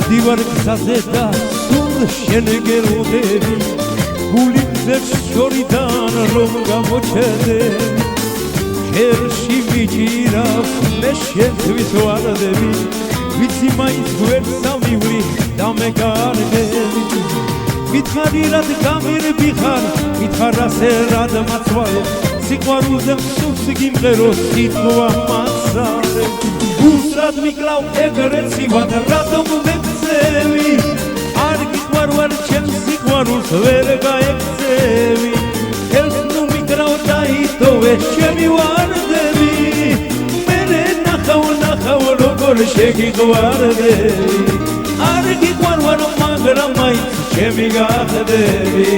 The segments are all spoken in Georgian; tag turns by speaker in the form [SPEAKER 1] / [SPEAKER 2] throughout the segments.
[SPEAKER 1] დავდივარ გზაზე და სულ შენ გელოდები გული მზეს შორიდან რომ გამოჩერდე შერში მიჭირავს მე შენთვის ვარდები ვიცი მაინც გვერდს ამივლი და მე გარდები მითხარი რად გამირბი ხარ მითხარ ასე რად მაცვალე სიყვარულზე მსურს გიმღერო სიტყვა მასალე უსრად მიკლავ ეგრეცი ვარ რატომ მეკცევი არ გიყვარვარ ჩემს სიყვარულს ვერ გაექცევი ხელს ნუ მიკრავ დაიტოვე ჩემი ვარდები მერე ნახავ როგორ შეგიყვარდები არ გიყვარვარ მაგრამ მაინც ჩემი გახდები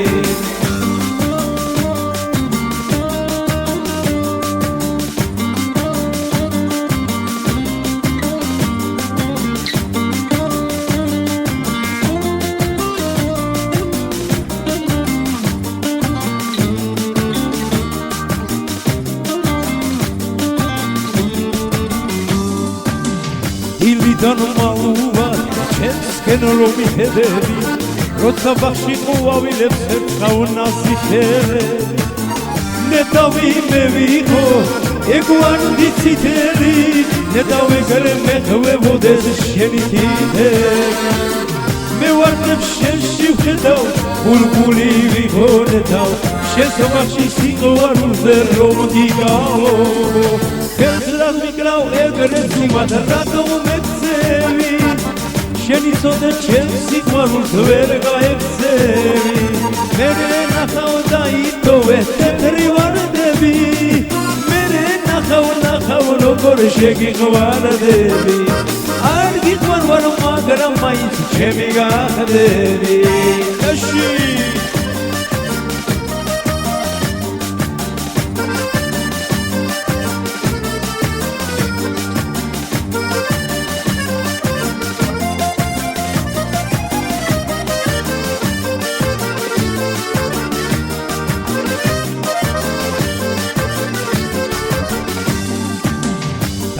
[SPEAKER 1] დილიდან მალუვარ ჩემსკენ რომ მიხედები როცა ბაღში ყვავილებს ერთხავ ნასიხერები ნეტავი მე ვიყო ეგ ვარ დიციტერი ნეტავი გრე მეხვევოდეს შენი თითები მე ვარ შენში ვხედავ ბულბული ვიყო ნეტავ შენს ბაღში სიყვარულზე რომ გიგავო ხელს მიკრავ ეგრეც ვარ რატომ მეკცევი შენი ცოდე ჩემს სიყვარულს ვერ გაექცევი მერე ნახავ დაიტოვე თეთრი ვარდები მერე ნახავ როგორ შეგიყვარდები არ გიყვარვარ მაგრამ მაინც ჩემი გახდები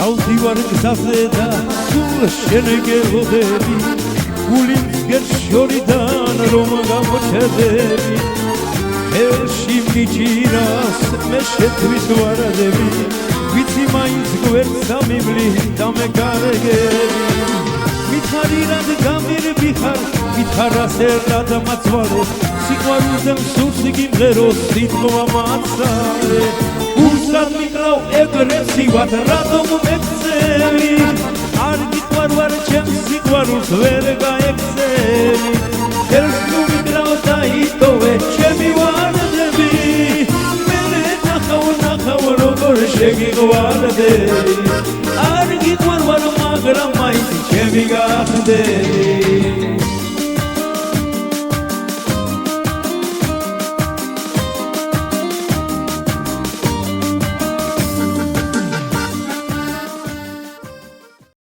[SPEAKER 1] დავდივარ გზაზე და სულ შენ გელოდები გული მზეს შორიდან რომ გამოჩერდები ხელში მიჭირავს მე შენთვის ვარდები ვიცი მაინც გვერდს ამივლი და მე გარეგები მითხარი რად გამირბი ხარ მითხარ ასე რად მაცვალე სიყვარულზე მსურს გიმღერო სიტყვა მასალე უსრად მიკრავ ეგრეცი ვარ რატომ მეკცევი არ გიყვარვარ ჩემს სიყვარულს ვერ გაექცევი ხელს ნუ მიკრავ დაიტოვე ჩემი ვარდები მერე ნახავ როგორ შეგიყვარდები არ გიყვარვარ მაგრამ მაინც ჩემი გახდები